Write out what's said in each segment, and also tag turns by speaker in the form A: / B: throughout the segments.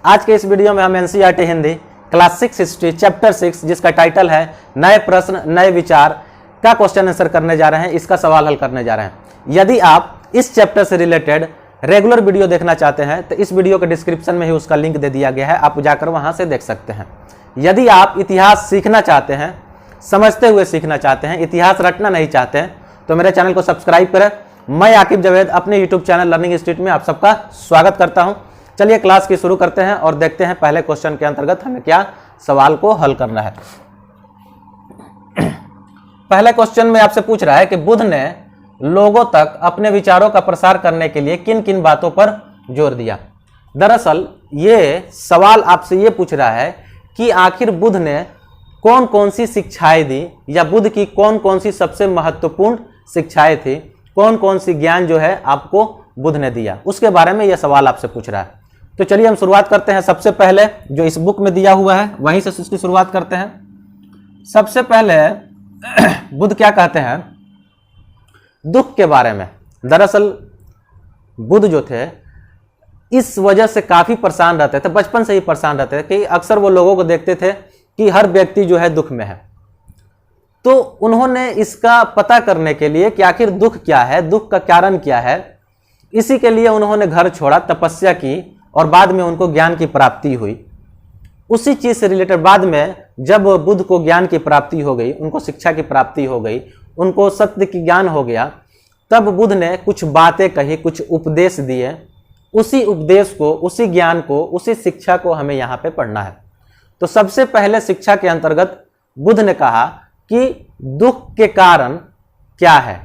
A: आज के इस वीडियो में हम NCERT Hindi class 6 history chapter 6 जिसका टाइटल है नए प्रश्न नए विचार का क्वेश्चन आंसर करने जा रहे हैं, इसका सवाल हल करने जा रहे हैं। यदि आप इस चैप्टर से रिलेटेड रेगुलर वीडियो देखना चाहते हैं तो इस वीडियो के डिस्क्रिप्शन में ही उसका लिंक दे दिया गया है, आप जाकर वहां से देख सकते हैं। यदि आप इतिहास सीखना चाहते हैं, समझते हुए सीखना चाहते हैं, इतिहास रटना नहीं चाहते हैं, तो मेरे चैनल को सब्सक्राइब करें। मैं आकिब जावेद अपने यूट्यूब चैनल लर्निंग इंस्टीट्यूट में आप सबका स्वागत करता हूं। चलिए क्लास की शुरू करते हैं और देखते हैं पहले क्वेश्चन के अंतर्गत हमें क्या सवाल को हल करना है। पहले क्वेश्चन में आपसे पूछ रहा है कि बुद्ध ने लोगों तक अपने विचारों का प्रसार करने के लिए किन किन बातों पर जोर दिया। दरअसल ये सवाल आपसे ये पूछ रहा है कि आखिर बुद्ध ने कौन कौन सी शिक्षाएं दी, या बुद्ध की कौन कौन सी सबसे महत्वपूर्ण शिक्षाएं थी, कौन कौन सी ज्ञान जो है आपको बुद्ध ने दिया, उसके बारे में यह सवाल आपसे पूछ रहा है। तो चलिए हम शुरुआत करते हैं। सबसे पहले जो इस बुक में दिया हुआ है वहीं से उसकी शुरुआत करते हैं। सबसे पहले बुद्ध क्या कहते हैं दुख के बारे में। दरअसल बुद्ध जो थे इस वजह से काफी परेशान रहते थे, बचपन से ही परेशान रहते थे कि अक्सर वो लोगों को देखते थे कि हर व्यक्ति जो है दुख में है। तो उन्होंने इसका पता करने के लिए कि आखिर दुख क्या है, दुख का कारण क्या है, इसी के लिए उन्होंने घर छोड़ा, तपस्या की और बाद में उनको ज्ञान की प्राप्ति हुई। उसी चीज से रिलेटेड बाद में जब बुद्ध को ज्ञान की प्राप्ति हो गई, उनको शिक्षा की प्राप्ति हो गई, उनको सत्य की ज्ञान हो गया, तब बुद्ध ने कुछ बातें कही, कुछ उपदेश दिए। उसी उपदेश को, उसी ज्ञान को, उसी शिक्षा को हमें यहाँ पे पढ़ना है। तो सबसे पहले शिक्षा के अंतर्गत बुद्ध ने कहा कि दुख के कारण क्या है।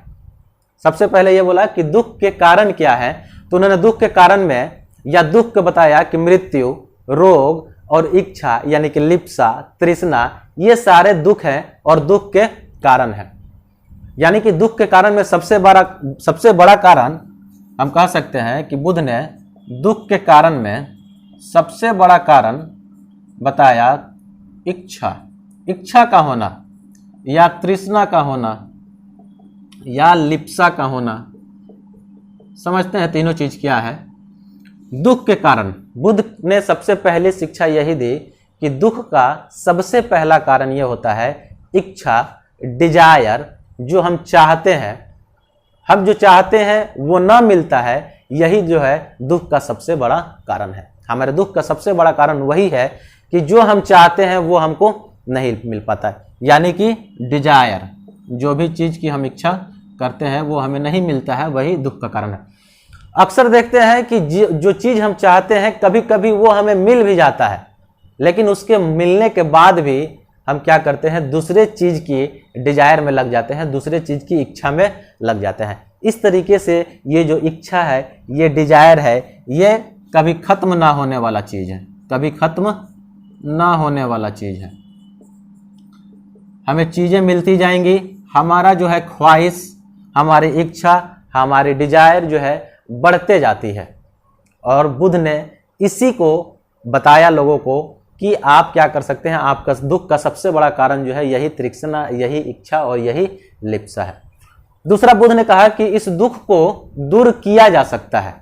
A: सबसे पहले यह बोला कि दुख के कारण क्या है। तो उन्होंने दुख के कारण में या दुख को बताया कि मृत्यु, रोग और इच्छा यानी कि लिप्सा, तृष्णा, ये सारे दुख हैं और दुख के कारण हैं। यानी कि दुख के कारण में सबसे बड़ा कारण हम कह सकते हैं कि बुद्ध ने दुख के कारण में सबसे बड़ा कारण बताया इच्छा का होना, या तृष्णा का होना, या लिप्सा का होना। समझते हैं तीनों चीज क्या है। दुख के कारण बुद्ध ने सबसे पहले शिक्षा यही दी कि दुख का सबसे पहला कारण यह होता है इच्छा, डिजायर, जो हम चाहते हैं। हम जो चाहते हैं वो ना मिलता है, यही जो है दुख का सबसे बड़ा कारण है। हमारे दुख का सबसे बड़ा कारण वही है कि जो हम चाहते हैं वो हमको नहीं मिल पाता है, यानी कि डिजायर, जो भी चीज की हम इच्छा करते हैं वो हमें नहीं मिलता है, वही दुख का कारण है। अक्सर देखते हैं कि जो चीज हम चाहते हैं कभी कभी वो हमें मिल भी जाता है, लेकिन उसके मिलने के बाद भी हम क्या करते हैं, दूसरे चीज की डिजायर में लग जाते हैं, दूसरे चीज की इच्छा में लग जाते हैं। इस तरीके से ये जो इच्छा है, ये डिजायर है, ये कभी खत्म ना होने वाला चीज है, कभी खत्म ना होने वाला चीज है। हमें चीजें मिलती जाएंगी, हमारा जो है ख्वाहिश, हमारी इच्छा, हमारी डिजायर जो है बढ़ते जाती है। और बुद्ध ने इसी को बताया लोगों को कि आप क्या कर सकते हैं, आपका दुख का सबसे बड़ा कारण जो है यही तृष्णा, यही इच्छा और यही लिप्सा है। दूसरा बुद्ध ने कहा कि इस दुख को दूर किया जा सकता है,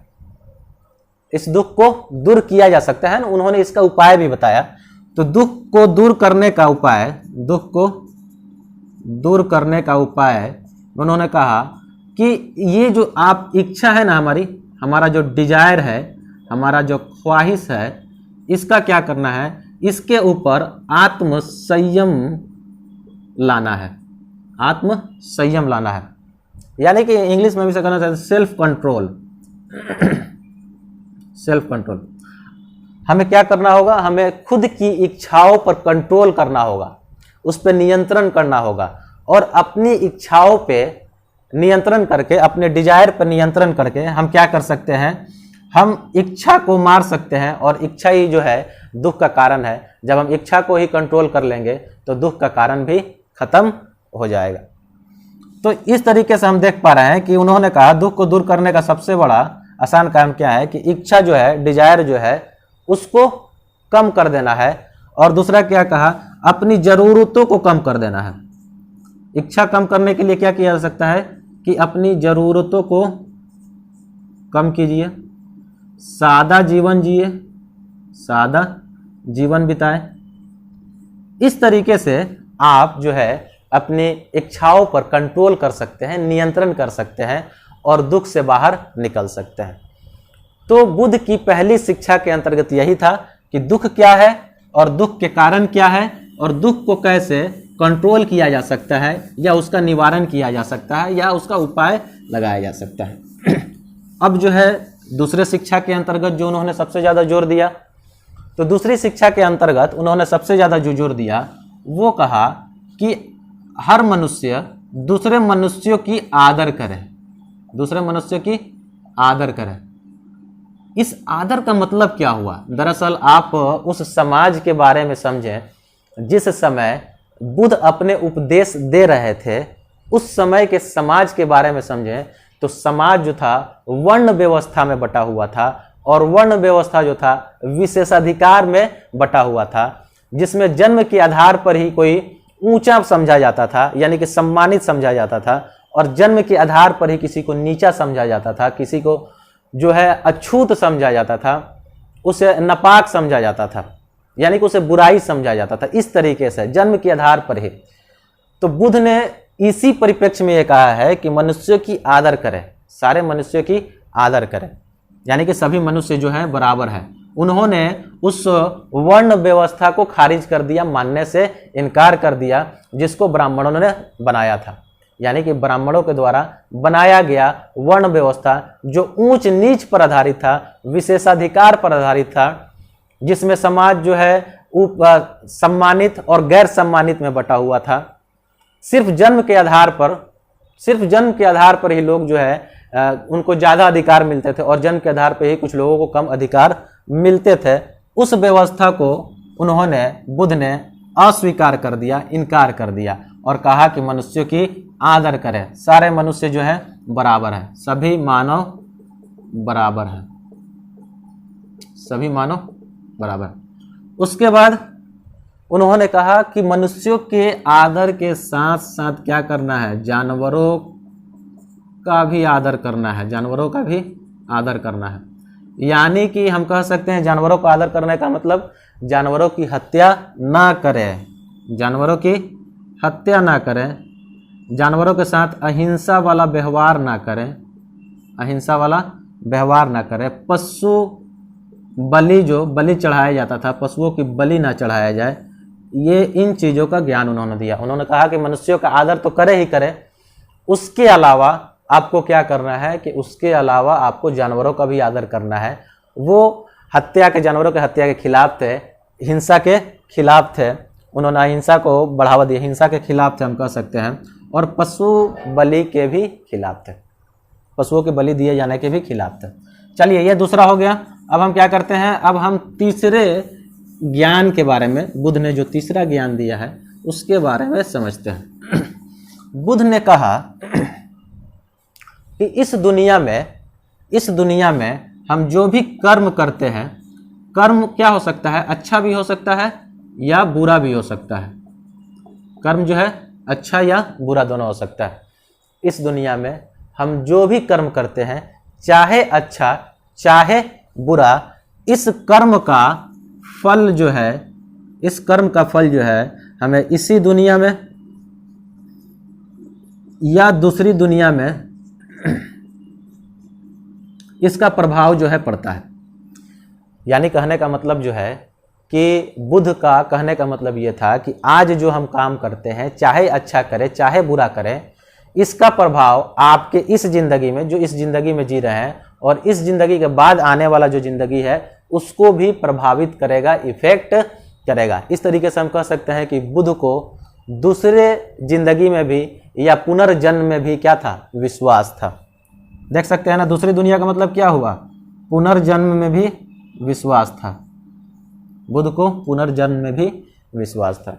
A: इस दुख को दूर किया जा सकता है। उन्होंने इसका उपाय भी बताया। तो दुख को दूर करने का उपाय, दुख को दूर करने का उपाय उन्होंने कहा कि ये जो आप इच्छा है ना, हमारा जो डिजायर है, हमारा जो ख्वाहिश है, इसका क्या करना है, इसके ऊपर आत्म संयम लाना है, आत्म संयम लाना है। यानी कि इंग्लिश में भी से कहना चाहते सेल्फ कंट्रोल। सेल्फ कंट्रोल हमें क्या करना होगा, हमें खुद की इच्छाओं पर कंट्रोल करना होगा, उस पर नियंत्रण करना होगा। और अपनी इच्छाओं पे नियंत्रण करके, अपने डिजायर पर नियंत्रण करके हम क्या कर सकते हैं, हम इच्छा को मार सकते हैं। और इच्छा ही जो है दुख का कारण है। जब हम इच्छा को ही कंट्रोल कर लेंगे तो दुख का कारण भी खत्म हो जाएगा। तो इस तरीके से हम देख पा रहे हैं कि उन्होंने कहा दुख को दूर करने का सबसे बड़ा आसान काम क्या है कि इच्छा जो है, डिजायर जो है, उसको कम कर देना है। और दूसरा क्या कहा, अपनी जरूरतों को कम कर देना है। इच्छा कम करने के लिए क्या किया जा सकता है कि अपनी जरूरतों को कम कीजिए, सादा जीवन जिए, सादा जीवन बिताएं। इस तरीके से आप जो है अपनी इच्छाओं पर कंट्रोल कर सकते हैं, नियंत्रण कर सकते हैं और दुख से बाहर निकल सकते हैं। तो बुद्ध की पहली शिक्षा के अंतर्गत यही था कि दुख क्या है और दुख के कारण क्या है और दुख को कैसे कंट्रोल किया जा सकता है या उसका निवारण किया जा सकता है या उसका उपाय लगाया जा सकता है। अब जो है दूसरे शिक्षा के अंतर्गत जो उन्होंने सबसे ज़्यादा जोर दिया, तो दूसरी शिक्षा के अंतर्गत उन्होंने सबसे ज़्यादा जो जोर दिया वो कहा कि हर मनुष्य दूसरे मनुष्यों की आदर करे, दूसरे मनुष्य की आदर करे। इस आदर का मतलब क्या हुआ? दरअसल आप उस समाज के बारे में समझें जिस समय बुद्ध अपने उपदेश दे रहे थे, उस समय के समाज के बारे में समझें तो समाज जो था वर्ण व्यवस्था में बटा हुआ था और वर्ण व्यवस्था जो था विशेषाधिकार में बटा हुआ था, जिसमें जन्म के आधार पर ही कोई ऊंचा समझा जाता था यानी कि सम्मानित समझा जाता था और जन्म के आधार पर ही किसी को नीचा समझा जाता था, किसी को जो है अछूत समझा जाता था, उसे नापाक समझा जाता था यानी कि उसे बुराई समझा जाता था। इस तरीके से जन्म के आधार पर ही तो बुद्ध ने इसी परिप्रेक्ष्य में ये कहा है कि मनुष्य की आदर करें, सारे मनुष्य की आदर करें यानी कि सभी मनुष्य जो है बराबर है। उन्होंने उस वर्ण व्यवस्था को खारिज कर दिया, मानने से इनकार कर दिया जिसको ब्राह्मणों ने बनाया था, यानी कि ब्राह्मणों के द्वारा बनाया गया वर्ण व्यवस्था जो ऊंच नीच पर आधारित था, विशेषाधिकार पर आधारित था, जिसमें समाज जो है सम्मानित और गैर सम्मानित में बटा हुआ था। सिर्फ जन्म के आधार पर ही लोग जो है उनको ज़्यादा अधिकार मिलते थे और जन्म के आधार पर ही कुछ लोगों को कम अधिकार मिलते थे। उस व्यवस्था को उन्होंने, बुद्ध ने अस्वीकार कर दिया, इनकार कर दिया और कहा कि मनुष्यों की आदर करें, सारे मनुष्य जो है बराबर है, सभी मानव बराबर है, सभी मानव बराबर। उसके बाद उन्होंने कहा कि मनुष्यों के आदर के साथ साथ क्या करना है, जानवरों का भी आदर करना है, जानवरों का भी आदर करना है। यानी कि हम कह सकते हैं जानवरों का आदर करने का मतलब जानवरों की हत्या ना करें, जानवरों की हत्या ना करें, जानवरों के साथ अहिंसा वाला व्यवहार ना करें, अहिंसा वाला व्यवहार ना करें। पशु बलि, जो बलि चढ़ाया जाता था, पशुओं की बलि ना चढ़ाया जाए, ये इन चीज़ों का ज्ञान उन्होंने दिया। उन्होंने कहा कि मनुष्यों का आदर तो करे ही करे, उसके अलावा आपको क्या करना है कि उसके अलावा आपको जानवरों का भी आदर करना है। वो हत्या के, जानवरों के हत्या के खिलाफ थे, हिंसा के खिलाफ थे, उन्होंने अहिंसा को बढ़ावा दिया, हिंसा के खिलाफ थे हम कह सकते हैं, और पशु बलि के भी खिलाफ थे, पशुओं के बलि दिए जाने के भी खिलाफ थे। चलिए ये दूसरा हो गया। अब हम क्या करते हैं, अब हम तीसरे ज्ञान के बारे में, बुद्ध ने जो तीसरा ज्ञान दिया है उसके बारे में समझते हैं। बुद्ध ने कहा कि इस दुनिया में हम जो भी कर्म करते हैं, कर्म क्या हो सकता है, अच्छा भी हो सकता है या बुरा भी हो सकता है। कर्म जो है अच्छा या बुरा दोनों हो सकता है। इस दुनिया में हम जो भी कर्म करते हैं, चाहे अच्छा चाहे बुरा, इस कर्म का फल जो है, इस कर्म का फल जो है हमें इसी दुनिया में या दूसरी दुनिया में इसका प्रभाव जो है पड़ता है। यानी कहने का मतलब जो है कि बुद्ध का कहने का मतलब ये था कि आज जो हम काम करते हैं, चाहे अच्छा करें चाहे बुरा करें, इसका प्रभाव आपके इस जिंदगी में, जो इस जिंदगी में जी रहे हैं और इस जिंदगी के बाद आने वाला जो जिंदगी है उसको भी प्रभावित करेगा, इफेक्ट करेगा। इस तरीके से हम कह सकते हैं कि बुद्ध को दूसरे जिंदगी में भी या पुनर्जन्म में भी क्या था, विश्वास था। देख सकते हैं ना, दूसरी दुनिया का मतलब क्या हुआ, पुनर्जन्म में भी विश्वास था। बुद्ध को पुनर्जन्म में भी विश्वास था।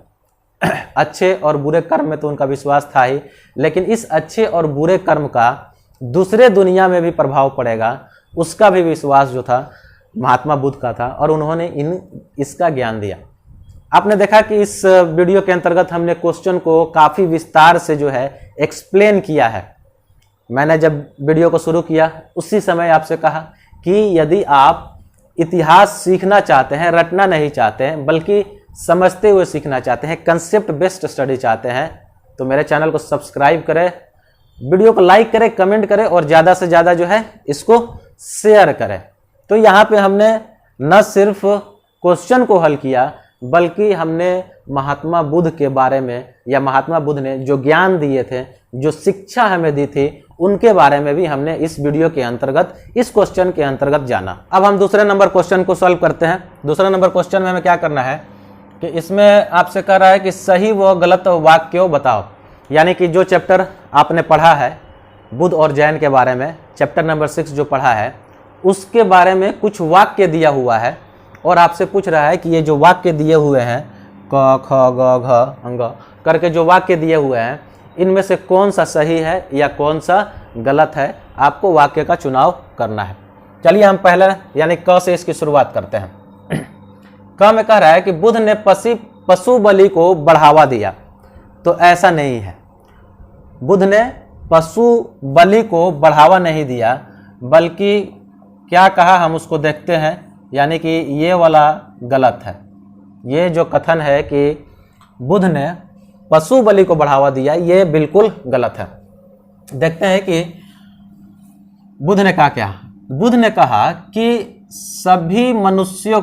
A: अच्छे और बुरे कर्म में तो उनका विश्वास था ही, लेकिन इस अच्छे और बुरे कर्म का दूसरे दुनिया में भी प्रभाव पड़ेगा, उसका भी विश्वास जो था महात्मा बुद्ध का था, और उन्होंने इसका ज्ञान दिया। आपने देखा कि इस वीडियो के अंतर्गत हमने क्वेश्चन को काफ़ी विस्तार से जो है एक्सप्लेन किया है। मैंने जब वीडियो को शुरू किया उसी समय आपसे कहा कि यदि आप इतिहास सीखना चाहते हैं, रटना नहीं चाहते हैं, बल्कि समझते हुए सीखना चाहते हैं, कंसेप्ट बेस्ड स्टडी चाहते हैं, तो मेरे चैनल को सब्सक्राइब करें, वीडियो को लाइक करें, कमेंट करें और ज़्यादा से ज़्यादा जो है इसको शेयर करें। तो यहाँ पे हमने न सिर्फ क्वेश्चन को हल किया, बल्कि हमने महात्मा बुद्ध के बारे में, या महात्मा बुद्ध ने जो ज्ञान दिए थे, जो शिक्षा हमें दी थी, उनके बारे में भी हमने इस वीडियो के अंतर्गत, इस क्वेश्चन के अंतर्गत जाना। अब हम दूसरे नंबर क्वेश्चन को सॉल्व करते हैं। दूसरा नंबर क्वेश्चन में हमें क्या करना है कि इसमें आपसे कह रहा है कि सही व गलत वाक्य बताओ। यानी कि जो चैप्टर आपने पढ़ा है बुद्ध और जैन के बारे में, चैप्टर नंबर 6 जो पढ़ा है, उसके बारे में कुछ वाक्य दिया हुआ है और आपसे पूछ रहा है कि ये जो वाक्य दिए हुए हैं क ख ग घ अंग करके जो वाक्य दिए हुए हैं, इनमें से कौन सा सही है या कौन सा गलत है, आपको वाक्य का चुनाव करना है। चलिए हम पहले यानी क से इसकी शुरुआत करते हैं। क में कह रहा है कि बुद्ध ने पशु बलि को बढ़ावा दिया। तो ऐसा नहीं है, बुद्ध ने पशु बलि को बढ़ावा नहीं दिया, बल्कि क्या कहा हम उसको देखते हैं। यानी कि ये वाला गलत है। ये जो कथन है कि बुद्ध ने पशु बलि को बढ़ावा दिया, ये बिल्कुल गलत है। देखते हैं कि बुद्ध ने कहा क्या। बुद्ध ने कहा कि सभी मनुष्यों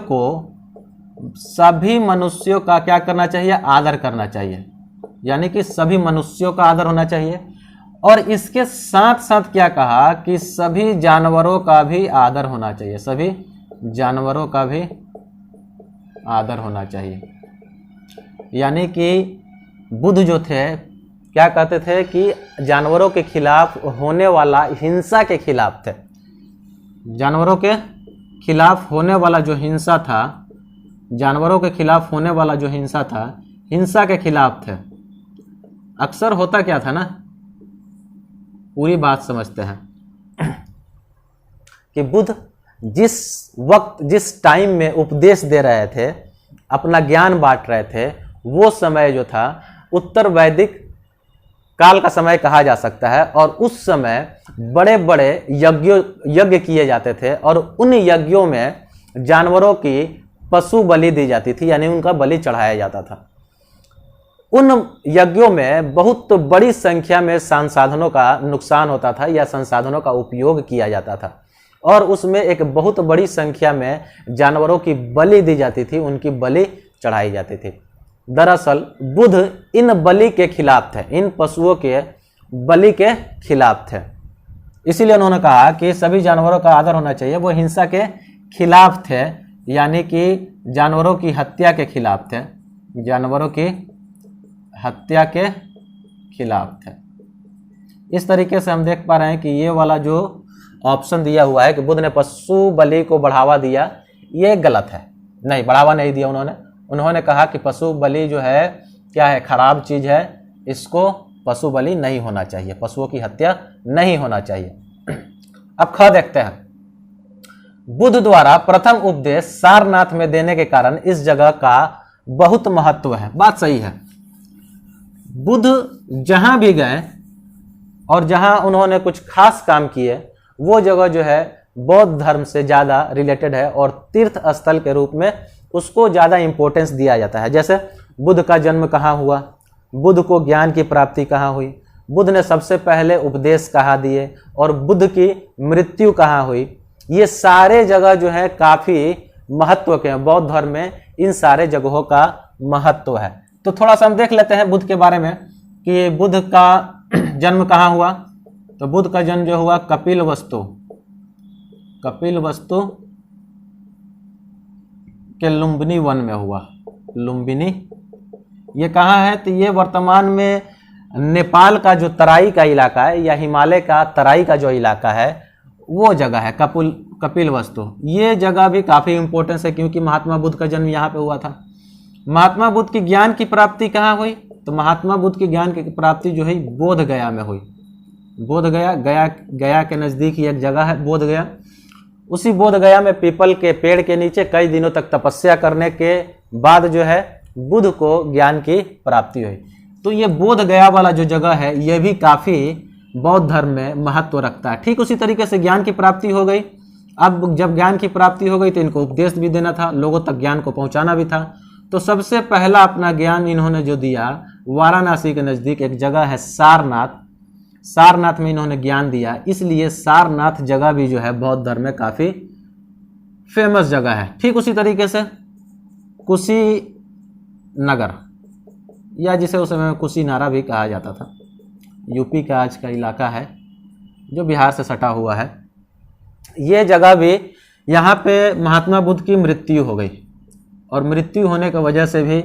A: का क्या करना चाहिए, आदर करना चाहिए। यानी कि सभी मनुष्यों का आदर होना चाहिए। और इसके साथ साथ क्या कहा कि सभी जानवरों का भी आदर होना चाहिए, सभी जानवरों का भी आदर होना चाहिए। यानी कि बुद्ध जो थे क्या कहते थे कि जानवरों के खिलाफ होने वाला हिंसा के खिलाफ थे। जानवरों के खिलाफ होने वाला जो हिंसा था, जानवरों के खिलाफ होने वाला जो हिंसा था, हिंसा के खिलाफ थे। अक्सर होता क्या था ना, पूरी बात समझते हैं कि बुद्ध जिस वक्त जिस टाइम में उपदेश दे रहे थे, अपना ज्ञान बांट रहे थे, वो समय जो था उत्तर वैदिक काल का समय कहा जा सकता है। और उस समय बड़े बड़े यज्ञ किए जाते थे और उन यज्ञों में जानवरों की पशु बलि दी जाती थी, यानी उनका बलि चढ़ाया जाता था। उन यज्ञों में बहुत बड़ी संख्या में संसाधनों का नुकसान होता था या संसाधनों का उपयोग किया जाता था, और उसमें एक बहुत बड़ी संख्या में जानवरों की बलि दी जाती थी, उनकी बलि चढ़ाई जाती थी। दरअसल बुद्ध इन बलि के खिलाफ थे, इन पशुओं के बलि के खिलाफ थे। इसीलिए उन्होंने कहा कि सभी जानवरों का आदर होना चाहिए। वो हिंसा के खिलाफ थे, यानी कि जानवरों की हत्या के खिलाफ थे, जानवरों की हत्या के खिलाफ थे। इस तरीके से हम देख पा रहे हैं कि ये वाला जो ऑप्शन दिया हुआ है कि बुद्ध ने पशु बलि को बढ़ावा दिया, ये गलत है। नहीं, बढ़ावा नहीं दिया उन्होंने कहा कि पशु बलि जो है क्या है, खराब चीज है, इसको पशु बलि नहीं होना चाहिए, पशुओं की हत्या नहीं होना चाहिए। अब ख देखते हैं। बुद्ध द्वारा प्रथम उपदेश सारनाथ में देने के कारण इस जगह का बहुत महत्व है। बात सही है। बुद्ध जहां भी गए और जहां उन्होंने कुछ खास काम किए, वो जगह जो है बौद्ध धर्म से ज़्यादा रिलेटेड है और तीर्थ स्थल के रूप में उसको ज़्यादा इंपॉर्टेंस दिया जाता है। जैसे बुद्ध का जन्म कहाँ हुआ, बुद्ध को ज्ञान की प्राप्ति कहाँ हुई, बुद्ध ने सबसे पहले उपदेश कहाँ दिए, और बुद्ध की मृत्यु कहाँ हुई, ये सारे जगह जो है काफ़ी महत्व के हैं। बौद्ध धर्म में इन सारे जगहों का महत्व है। तो थोड़ा सा हम देख लेते हैं बुद्ध के बारे में कि बुद्ध का जन्म कहाँ हुआ। तो बुद्ध का जन्म जो हुआ कपिलवस्तु के लुम्बिनी वन में हुआ। लुम्बिनी ये कहाँ है, तो ये वर्तमान में नेपाल का जो तराई का इलाका है या हिमालय का तराई का जो इलाका है वो जगह है कपिलवस्तु। ये जगह भी काफ़ी इंपॉर्टेंस है क्योंकि महात्मा बुद्ध का जन्म यहाँ पे हुआ था। महात्मा बुद्ध की ज्ञान की प्राप्ति कहाँ हुई, तो महात्मा बुद्ध की ज्ञान की प्राप्ति जो है बोध गया में हुई। बोध गया के नज़दीक एक जगह है बोध गया। उसी बोध गया में पीपल के पेड़ के नीचे कई दिनों तक तपस्या करने के बाद जो है बुद्ध को ज्ञान की प्राप्ति हुई। तो ये बोध गया वाला जो जगह है ये भी काफ़ी बौद्ध धर्म में महत्व रखता है। ठीक उसी तरीके से ज्ञान की प्राप्ति हो गई अब जब ज्ञान की प्राप्ति हो गई तो इनको उपदेश भी देना था, लोगों तक ज्ञान को पहुंचाना भी था। तो सबसे पहला अपना ज्ञान इन्होंने जो दिया वाराणसी के नज़दीक एक जगह है सारनाथ, सारनाथ में इन्होंने ज्ञान दिया। इसलिए सारनाथ जगह भी जो है बौद्ध धर्म में काफ़ी फेमस जगह है। ठीक उसी तरीके से कुशीनगर, या जिसे उस समय कुशीनारा भी कहा जाता था, यूपी का आज का इलाका है जो बिहार से सटा हुआ है। ये जगह भी, यहाँ पे महात्मा बुद्ध की मृत्यु हो गई और मृत्यु होने की वजह से भी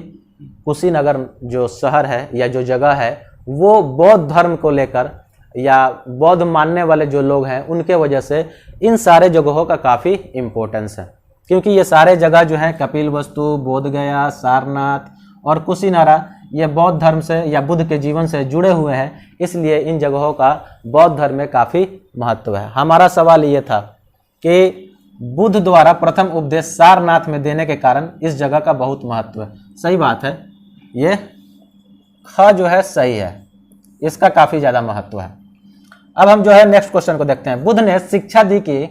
A: कुशीनगर जो शहर है या जो जगह है वो बौद्ध धर्म को लेकर या बौद्ध मानने वाले जो लोग हैं उनके वजह से इन सारे जगहों का काफ़ी इम्पोर्टेंस है। क्योंकि ये सारे जगह जो हैं कपिलवस्तु, बोधगया, सारनाथ और कुशीनारा ये बौद्ध धर्म से या बुद्ध के जीवन से जुड़े हुए हैं, इसलिए इन जगहों का बौद्ध धर्म में काफ़ी महत्व है। हमारा सवाल ये था कि बुद्ध द्वारा प्रथम उपदेश सारनाथ में देने के कारण इस जगह का बहुत महत्व है। सही बात है, ये ख जो है सही है, इसका काफ़ी ज़्यादा महत्व है। अब हम जो है नेक्स्ट क्वेश्चन को देखते हैं। बुद्ध ने शिक्षा दी कि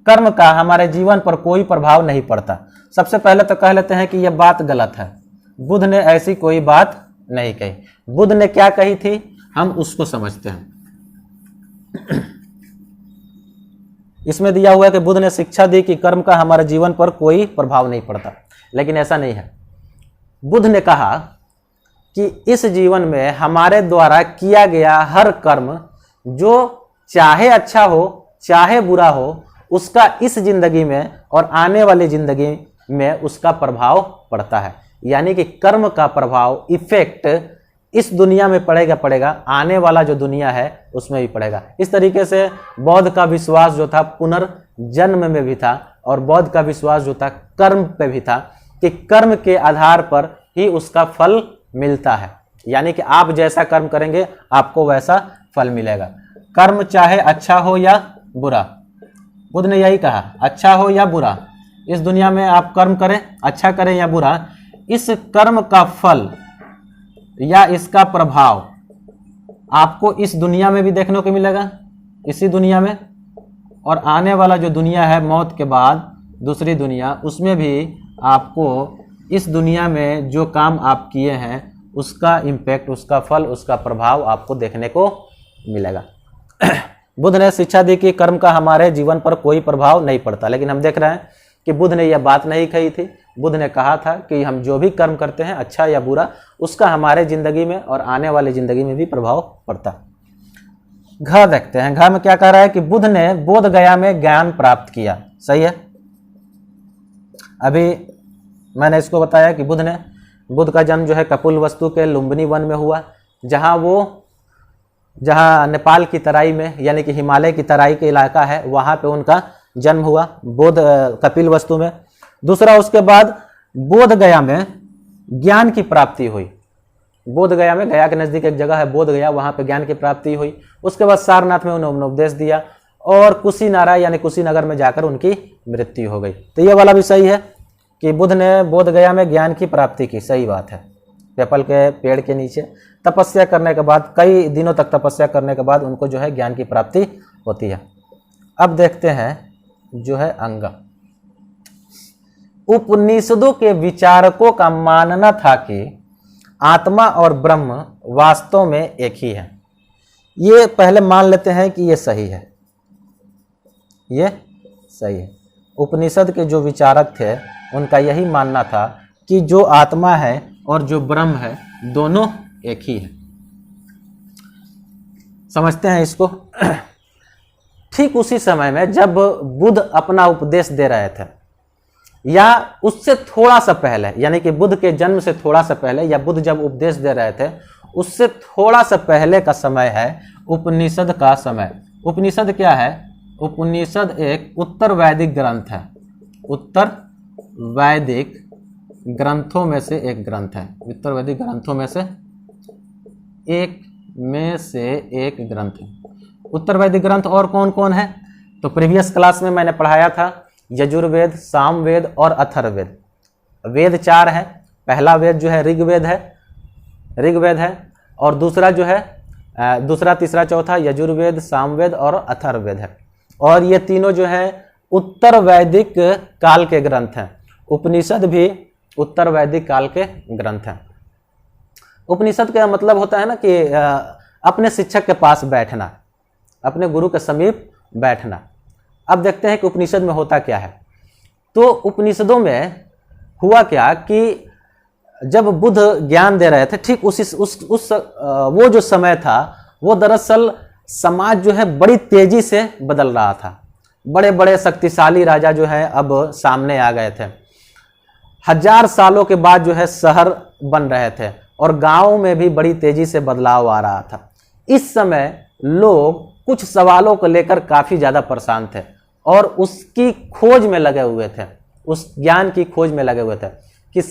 A: कर्म का हमारे जीवन पर कोई प्रभाव नहीं पड़ता। सबसे पहले तो कह लेते हैं कि यह बात गलत है, बुद्ध ने ऐसी कोई बात नहीं कही। बुद्ध ने क्या कही थी हम उसको समझते हैं। इसमें दिया हुआ है कि बुद्ध ने शिक्षा दी कि कर्म का हमारे जीवन पर कोई प्रभाव नहीं पड़ता, लेकिन ऐसा नहीं है। बुद्ध ने कहा कि इस जीवन में हमारे द्वारा किया गया हर कर्म जो चाहे अच्छा हो चाहे बुरा हो, उसका इस जिंदगी में और आने वाली जिंदगी में उसका प्रभाव पड़ता है। यानी कि कर्म का प्रभाव, इफेक्ट इस दुनिया में पड़ेगा, आने वाला जो दुनिया है उसमें भी पड़ेगा। इस तरीके से बौद्ध का विश्वास जो था पुनर्जन्म में भी था और बौद्ध का विश्वास जो था कर्म पे भी था कि कर्म के आधार पर ही उसका फल मिलता है। यानी कि आप जैसा कर्म करेंगे आपको वैसा फल मिलेगा, कर्म चाहे अच्छा हो या बुरा। बुद्ध ने यही कहा, अच्छा हो या बुरा, इस दुनिया में आप कर्म करें, अच्छा करें या बुरा, इस कर्म का फल या इसका प्रभाव आपको इस दुनिया में भी देखने को मिलेगा, इसी दुनिया में, और आने वाला जो दुनिया है मौत के बाद दूसरी दुनिया, उसमें भी आपको इस दुनिया में जो काम आप किए हैं उसका इम्पैक्ट, उसका फल, उसका प्रभाव आपको देखने को मिलेगा। बुद्ध ने शिक्षा दी कि कर्म का हमारे जीवन पर कोई प्रभाव नहीं पड़ता, लेकिन हम देख रहे हैं कि बुद्ध ने यह बात नहीं कही थी। बुद्ध ने कहा था कि हम जो भी कर्म करते हैं अच्छा या बुरा, उसका हमारे जिंदगी में और आने वाली जिंदगी में भी प्रभाव पड़ता। घ देखते हैं, घ में क्या कह रहा है कि बुद्ध ने बोध गया में ज्ञान प्राप्त किया। सही है, अभी मैंने इसको बताया कि बुद्ध का जन्म जो है कपिलवस्तु के लुम्बिनी वन में हुआ, जहाँ नेपाल की तराई में यानी कि हिमालय की तराई के इलाका है, वहाँ पे उनका जन्म हुआ कपिलवस्तु में। दूसरा, उसके बाद बोध गया में ज्ञान की प्राप्ति हुई। बोध गया में, गया के नज़दीक एक जगह है बोध गया, वहाँ पे ज्ञान की प्राप्ति हुई। उसके बाद सारनाथ में उन्होंने उपदेश दिया और कुशीनारा यानी कुशीनगर में जाकर उनकी मृत्यु हो गई। तो ये वाला भी सही है कि बुद्ध ने बोध गया में ज्ञान की प्राप्ति की। सही बात है, पीपल के पेड़ के नीचे तपस्या करने के बाद, कई दिनों तक तपस्या करने के बाद उनको जो है ज्ञान की प्राप्ति होती है। अब देखते हैं जो है अंग। उपनिषदों के विचारकों का मानना था कि आत्मा और ब्रह्म वास्तव में एक ही है। ये पहले मान लेते हैं कि ये सही है, ये सही है। उपनिषद के जो विचारक थे उनका यही मानना था कि जो आत्मा है और जो ब्रह्म है दोनों एक ही है। समझते हैं इसको। ठीक उसी समय में जब बुद्ध अपना उपदेश दे रहे थे या उससे थोड़ा सा पहले, यानी कि बुद्ध के जन्म से थोड़ा सा पहले या बुद्ध जब उपदेश दे रहे थे उससे थोड़ा सा पहले का समय है उपनिषद का समय। उपनिषद क्या है? उपनिषद एक उत्तर वैदिक ग्रंथ है, उत्तर वैदिक ग्रंथों में से एक ग्रंथ है, उत्तर वैदिक ग्रंथों में से एक ग्रंथ है। उत्तर वैदिक ग्रंथ और कौन कौन है? तो प्रीवियस क्लास में मैंने पढ़ाया था यजुर्वेद, सामवेद और अथर्ववेद। वेद 4 है। पहला वेद जो है ऋग्वेद है और दूसरा जो है दूसरा, तीसरा, चौथा यजुर्वेद, सामवेद और अथर्ववेद है। और ये तीनों जो है उत्तर वैदिक काल के ग्रंथ हैं। उपनिषद भी उत्तर वैदिक काल के ग्रंथ हैं। उपनिषद का मतलब होता है ना कि अपने शिक्षक के पास बैठना, अपने गुरु के समीप बैठना। अब देखते हैं कि उपनिषद में होता क्या है। तो उपनिषदों में हुआ क्या कि जब बुद्ध ज्ञान दे रहे थे, ठीक वो जो समय था, वो दरअसल समाज जो है बड़ी तेजी से बदल रहा था। बड़े बड़े शक्तिशाली राजा जो है अब सामने आ गए थे। 1000 सालों के बाद जो है शहर बन रहे थे और गांव में भी बड़ी तेजी से बदलाव आ रहा था। इस समय लोग कुछ सवालों को लेकर काफी ज्यादा परेशान थे और उसकी खोज में लगे हुए थे, उस ज्ञान की खोज में लगे हुए थे कि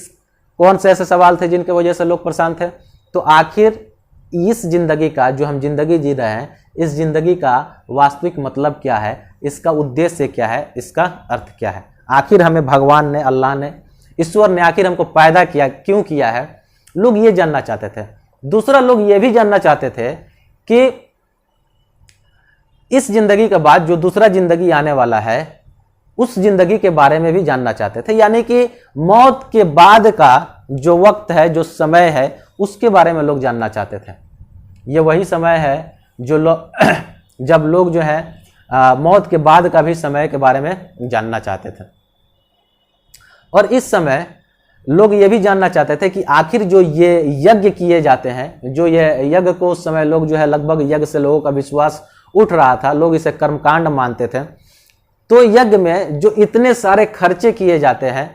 A: कौन से ऐसे सवाल थे जिनके वजह से लोग परेशान थे। तो आखिर इस जिंदगी का, जो हम जिंदगी जी रहे हैं, इस जिंदगी का वास्तविक मतलब क्या है, इसका उद्देश्य क्या है, इसका अर्थ क्या है। आखिर हमें भगवान ने, अल्लाह ने, ईश्वर ने आखिर हमको पैदा किया, क्यों किया है, लोग ये जानना चाहते थे। दूसरा, लोग ये भी जानना चाहते थे कि इस जिंदगी के बाद जो दूसरा जिंदगी आने वाला है, उस जिंदगी के बारे में भी जानना चाहते थे। यानी कि मौत के बाद का जो वक्त है, जो समय है, उसके बारे में लोग जानना चाहते थे। ये वही समय है जो जब लोग जो है मौत के बाद का भी समय के बारे में जानना चाहते थे। और इस समय लोग ये भी जानना चाहते थे कि आखिर जो ये यज्ञ किए जाते हैं, जो ये यज्ञ को उस समय लोग जो है लगभग यज्ञ से लोगों का विश्वास उठ रहा था, लोग इसे कर्मकांड मानते थे। तो यज्ञ में जो इतने सारे खर्चे किए जाते हैं,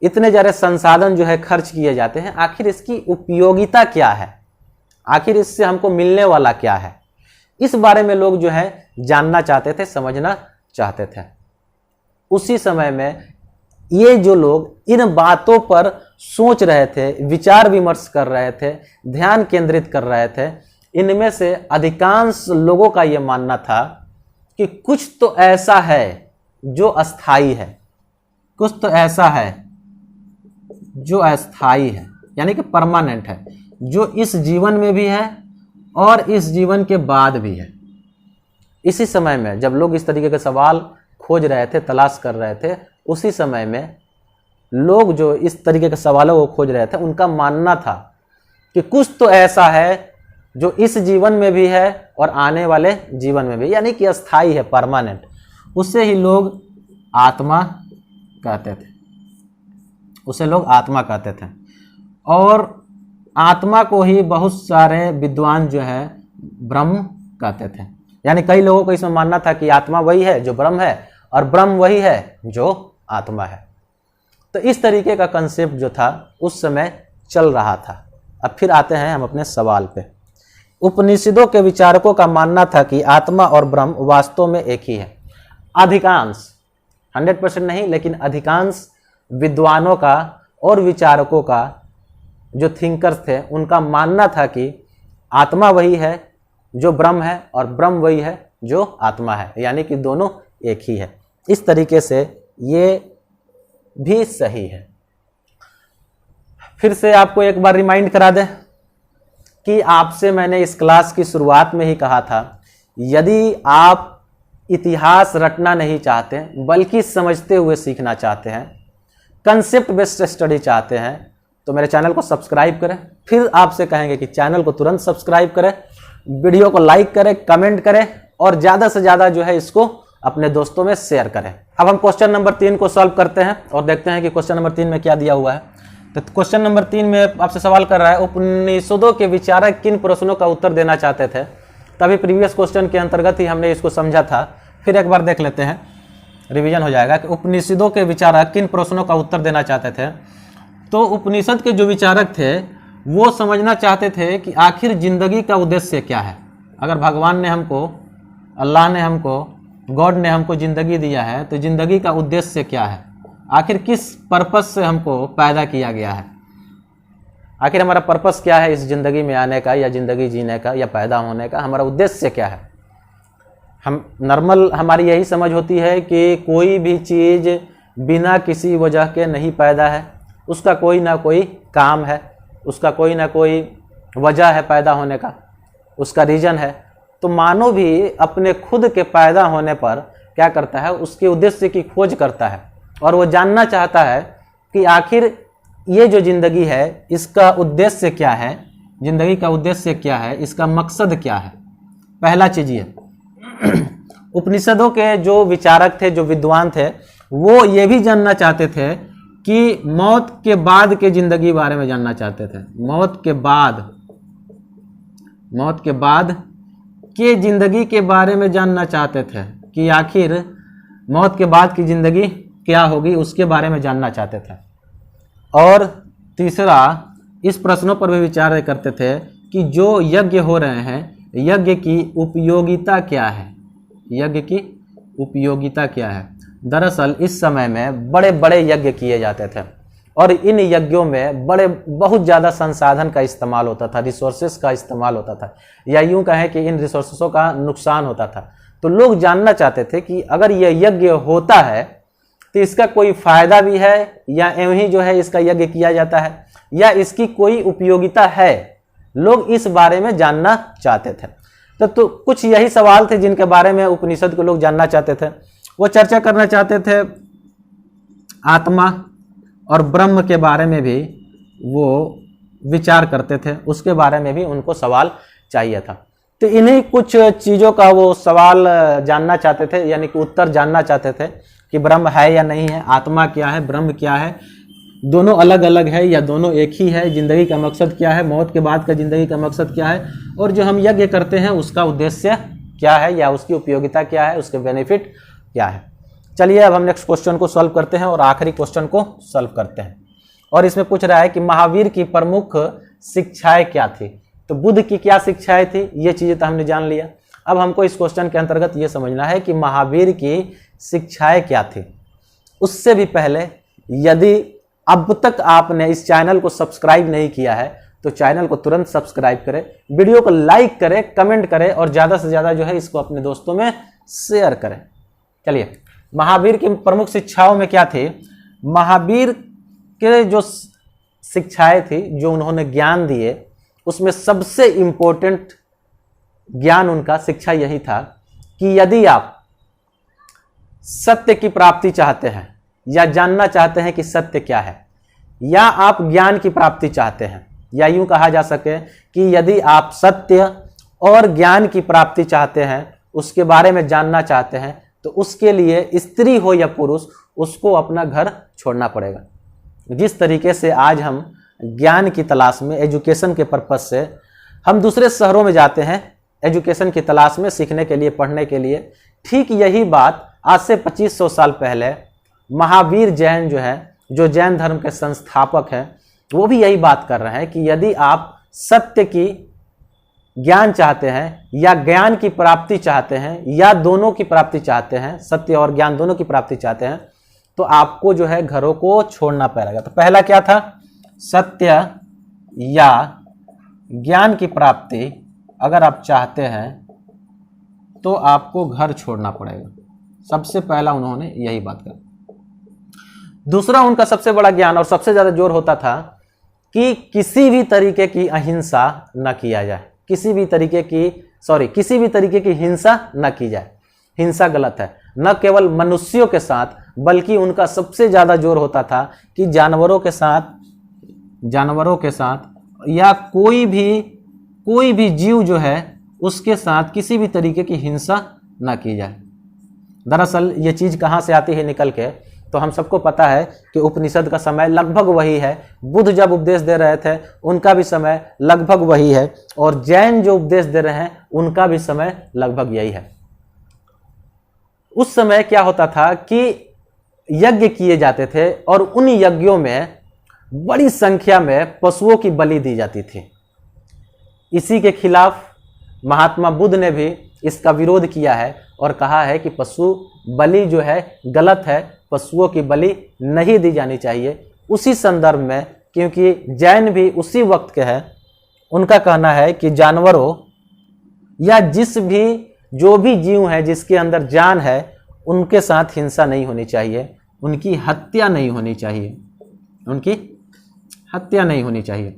A: इतने सारे संसाधन जो है खर्च किए जाते हैं, आखिर इसकी उपयोगिता क्या है, आखिर इससे हमको मिलने वाला क्या है, इस बारे में लोग जो है जानना चाहते थे, समझना चाहते थे। उसी समय में ये जो लोग इन बातों पर सोच रहे थे, विचार विमर्श कर रहे थे, ध्यान केंद्रित कर रहे थे, इनमें से अधिकांश लोगों का ये मानना था कि कुछ तो ऐसा है जो अस्थाई है, कुछ तो ऐसा है जो अस्थाई है, यानी कि परमानेंट है, जो इस जीवन में भी है और इस जीवन के बाद भी है। इसी समय में जब लोग इस तरीके के सवाल खोज रहे थे, तलाश कर रहे थे, उसी समय में लोग जो इस तरीके के सवालों को खोज रहे थे, उनका मानना था कि कुछ तो ऐसा है जो इस जीवन में भी है और आने वाले जीवन में भी, यानी कि अस्थाई है, परमानेंट। उससे ही लोग आत्मा कहते थे, उसे लोग आत्मा कहते थे। और आत्मा को ही बहुत सारे विद्वान जो है ब्रह्म कहते थे। यानी कई लोगों को इसमें मानना था कि आत्मा वही है जो ब्रह्म है और ब्रह्म वही है जो आत्मा है। तो इस तरीके का कंसेप्ट जो था उस समय चल रहा था। अब फिर आते हैं हम अपने सवाल पे। उपनिषदों के विचारकों का मानना था कि आत्मा और ब्रह्म वास्तव में एक ही है। अधिकांश, 100% नहीं, लेकिन अधिकांश विद्वानों का और विचारकों का, जो थिंकर्स थे, उनका मानना था कि आत्मा वही है जो ब्रह्म है और ब्रह्म वही है जो आत्मा है, यानी कि दोनों एक ही है। इस तरीके से ये भी सही है। फिर से आपको एक बार रिमाइंड करा दें कि आपसे मैंने इस क्लास की शुरुआत में ही कहा था, यदि आप इतिहास रटना नहीं चाहते बल्कि समझते हुए सीखना चाहते हैं, कंसेप्ट बेस्ड स्टडी चाहते हैं, तो मेरे चैनल को सब्सक्राइब करें। फिर आपसे कहेंगे कि चैनल को तुरंत सब्सक्राइब करें, वीडियो को लाइक करें, कमेंट करें और ज़्यादा से ज़्यादा जो है इसको अपने दोस्तों में शेयर करें। अब हम क्वेश्चन नंबर 3 को सॉल्व करते हैं और देखते हैं कि क्वेश्चन नंबर 3 में क्या दिया हुआ है। तो क्वेश्चन नंबर 3 में आपसे सवाल कर रहा है, उपनिषदों के विचारक किन प्रश्नों का उत्तर देना चाहते थे। तभी प्रीवियस क्वेश्चन के अंतर्गत ही हमने इसको समझा था। फिर एक बार देख लेते हैं, रिवीजन हो जाएगा कि उपनिषदों के विचारक किन प्रश्नों का उत्तर देना चाहते थे। तो उपनिषद के जो विचारक थे वो समझना चाहते थे कि आखिर जिंदगी का उद्देश्य क्या है। अगर भगवान ने हमको, अल्लाह ने हमको, गॉड ने हमको ज़िंदगी दिया है तो ज़िंदगी का उद्देश्य क्या है, आखिर किस पर्पस से हमको पैदा किया गया है, आखिर हमारा पर्पस क्या है इस ज़िंदगी में आने का या ज़िंदगी जीने का या पैदा होने का, हमारा उद्देश्य क्या है। हम नॉर्मल हमारी यही समझ होती है कि कोई भी चीज़ बिना किसी वजह के नहीं पैदा है, उसका कोई ना कोई काम है, उसका कोई ना कोई वजह है पैदा होने का, उसका रीज़न है। तो मानो भी अपने खुद के पैदा होने पर क्या करता है, उसके उद्देश्य की खोज करता है और वो जानना चाहता है कि आखिर ये जो जिंदगी है इसका उद्देश्य क्या है, जिंदगी का उद्देश्य क्या है, इसका मकसद क्या है। पहला चीज ये। उपनिषदों के जो विचारक थे, जो विद्वान थे, वो ये भी जानना चाहते थे कि मौत के बाद के जिंदगी बारे में जानना चाहते थे। मौत के बाद के जिंदगी के बारे में जानना चाहते थे कि आखिर मौत के बाद की जिंदगी क्या होगी, उसके बारे में जानना चाहते थे। और तीसरा, इस प्रश्नों पर भी विचार करते थे कि जो यज्ञ हो रहे हैं, यज्ञ की उपयोगिता क्या है, यज्ञ की उपयोगिता क्या है। दरअसल इस समय में बड़े बड़े यज्ञ किए जाते थे और इन यज्ञों में बहुत ज़्यादा संसाधन का इस्तेमाल होता था, रिसोर्सेस का इस्तेमाल होता था, या यूं कहें कि इन रिसोर्सों का नुकसान होता था। तो लोग जानना चाहते थे कि अगर यह यज्ञ होता है तो इसका कोई फायदा भी है या यूं ही जो है इसका यज्ञ किया जाता है, या इसकी कोई उपयोगिता है। लोग इस बारे में जानना चाहते थे। तो कुछ यही सवाल थे जिनके बारे में उपनिषद को लोग जानना चाहते थे। वो चर्चा करना चाहते थे आत्मा और ब्रह्म के बारे में भी वो विचार करते थे, उसके बारे में भी उनको सवाल चाहिए था। तो इन्हीं कुछ चीज़ों का वो सवाल जानना चाहते थे, यानी कि उत्तर जानना चाहते थे कि ब्रह्म है या नहीं है, आत्मा क्या है, ब्रह्म क्या है, दोनों अलग अलग है या दोनों एक ही है, जिंदगी का मकसद क्या है, मौत के बाद का जिंदगी का मकसद क्या है, और जो हम यज्ञ करते हैं उसका उद्देश्य क्या है या उसकी उपयोगिता क्या है, उसके बेनिफिट क्या है। चलिए अब हम नेक्स्ट क्वेश्चन को सॉल्व करते हैं और आखिरी क्वेश्चन को सॉल्व करते हैं। और इसमें पूछ रहा है कि महावीर की प्रमुख शिक्षाएं क्या थी। तो बुद्ध की क्या शिक्षाएं थी, ये चीजें तो हमने जान लिया। अब हमको इस क्वेश्चन के अंतर्गत ये समझना है कि महावीर की शिक्षाएं क्या थी। उससे भी पहले, यदि अब तक आपने इस चैनल को सब्सक्राइब नहीं किया है तो चैनल को तुरंत सब्सक्राइब करें, वीडियो को लाइक करें, कमेंट करें और ज़्यादा से ज़्यादा जो है इसको अपने दोस्तों में शेयर करें। चलिए, महावीर की प्रमुख शिक्षाओं में क्या थी। महावीर के जो शिक्षाएं थी, जो उन्होंने ज्ञान दिए, उसमें सबसे इम्पोर्टेंट ज्ञान उनका शिक्षा यही था कि यदि आप सत्य की प्राप्ति चाहते हैं या जानना चाहते हैं कि सत्य क्या है, या आप ज्ञान की प्राप्ति चाहते हैं, या यूं कहा जा सके कि यदि आप सत्य और ज्ञान की प्राप्ति चाहते हैं, उसके बारे में जानना चाहते हैं, तो उसके लिए स्त्री हो या पुरुष, उसको अपना घर छोड़ना पड़ेगा। जिस तरीके से आज हम ज्ञान की तलाश में, एजुकेशन के पर्पज से हम दूसरे शहरों में जाते हैं एजुकेशन की तलाश में, सीखने के लिए, पढ़ने के लिए, ठीक यही बात आज से 2500 साल पहले महावीर जैन जो है, जो जैन धर्म के संस्थापक हैं, वो भी यही बात कर रहे हैं कि यदि आप सत्य की ज्ञान चाहते हैं या ज्ञान की प्राप्ति चाहते हैं या दोनों की प्राप्ति चाहते हैं, सत्य और ज्ञान दोनों की प्राप्ति चाहते हैं, तो आपको जो है घरों को छोड़ना पड़ेगा। तो पहला क्या था, सत्य या ज्ञान की प्राप्ति अगर आप चाहते हैं तो आपको घर छोड़ना पड़ेगा। सबसे पहला उन्होंने यही बात कही। दूसरा, उनका सबसे बड़ा ज्ञान और सबसे ज्यादा जोर होता था कि किसी भी तरीके की अहिंसा न किया जाए, किसी भी तरीके की हिंसा न की जाए। हिंसा गलत है, न केवल मनुष्यों के साथ, बल्कि उनका सबसे ज्यादा जोर होता था कि जानवरों के साथ या कोई भी जीव जो है उसके साथ किसी भी तरीके की हिंसा न की जाए। दरअसल ये चीज कहाँ से आती है निकल के, तो हम सबको पता है कि उपनिषद का समय लगभग वही है, बुद्ध जब उपदेश दे रहे थे उनका भी समय लगभग वही है, और जैन जो उपदेश दे रहे हैं उनका भी समय लगभग यही है। उस समय क्या होता था कि यज्ञ किए जाते थे और उन यज्ञों में बड़ी संख्या में पशुओं की बलि दी जाती थी। इसी के खिलाफ महात्मा बुद्ध ने भी इसका विरोध किया है और कहा है कि पशु बलि जो है गलत है, पशुओं की बलि नहीं दी जानी चाहिए। उसी संदर्भ में, क्योंकि जैन भी उसी वक्त के हैं, उनका कहना है कि जानवरों या जो भी जीव है जिसके अंदर जान है, उनके साथ हिंसा नहीं होनी चाहिए, उनकी हत्या नहीं होनी चाहिए,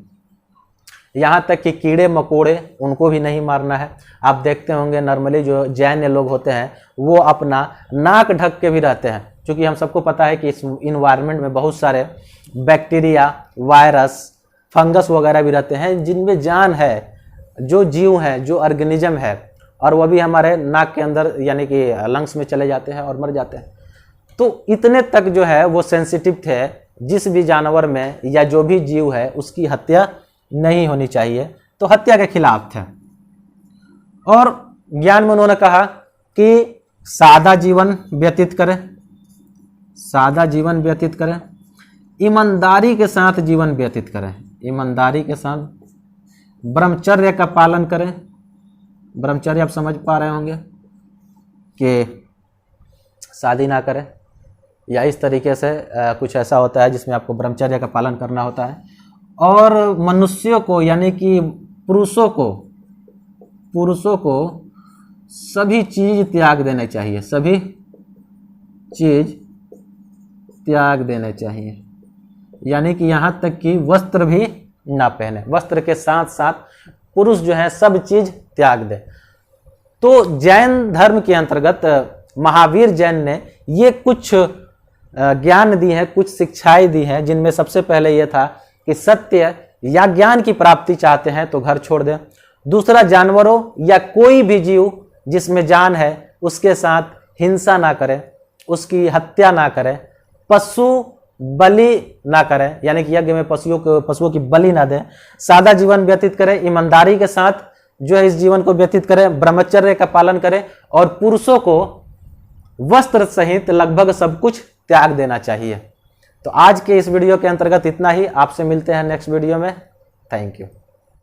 A: यहाँ तक कि कीड़े मकोड़े उनको भी नहीं मारना है। आप देखते होंगे नॉर्मली जो जैन लोग होते हैं वो अपना नाक ढक के भी रहते हैं, क्योंकि हम सबको पता है कि इस इन्वायरमेंट में बहुत सारे बैक्टीरिया, वायरस, फंगस वगैरह भी रहते हैं जिनमें जान है, जो जीव है, जो ऑर्गेनिज्म है, और वह भी हमारे नाक के अंदर यानी कि लंग्स में चले जाते हैं और मर जाते हैं। तो इतने तक जो है वो सेंसिटिव थे, जिस भी जानवर में या जो भी जीव है उसकी हत्या नहीं होनी चाहिए, तो हत्या के खिलाफ थे। और ज्ञान में उन्होंने कहा कि सादा जीवन व्यतीत करें, सादा जीवन व्यतीत करें, ईमानदारी के साथ जीवन व्यतीत करें, ईमानदारी के साथ ब्रह्मचर्य का पालन करें। ब्रह्मचर्य आप समझ पा रहे होंगे कि शादी ना करें, या इस तरीके से कुछ ऐसा होता है जिसमें आपको ब्रह्मचर्य का पालन करना होता है। और मनुष्यों को यानी कि पुरुषों को सभी चीज त्याग देने चाहिए, सभी चीज त्याग देने चाहिए, यानी कि यहाँ तक कि वस्त्र भी ना पहने, वस्त्र के साथ साथ पुरुष जो है सब चीज त्याग दे। तो जैन धर्म के अंतर्गत महावीर जैन ने ये कुछ ज्ञान दी है, कुछ शिक्षाएं दी हैं, जिनमें सबसे पहले यह था कि सत्य या ज्ञान की प्राप्ति चाहते हैं तो घर छोड़ दें। दूसरा, जानवरों या कोई भी जीव जिसमें जान है उसके साथ हिंसा ना करें, उसकी हत्या ना करें, पशु बलि ना करें, यानी कि यज्ञ में पशुओं की बलि ना दें, सादा जीवन व्यतीत करें, ईमानदारी के साथ जो है इस जीवन को व्यतीत करें, ब्रह्मचर्य का पालन करें, और पुरुषों को वस्त्र सहित लगभग सब कुछ त्याग देना चाहिए। तो आज के इस वीडियो के अंतर्गत इतना ही। आपसे मिलते हैं नेक्स्ट वीडियो में। Thank you.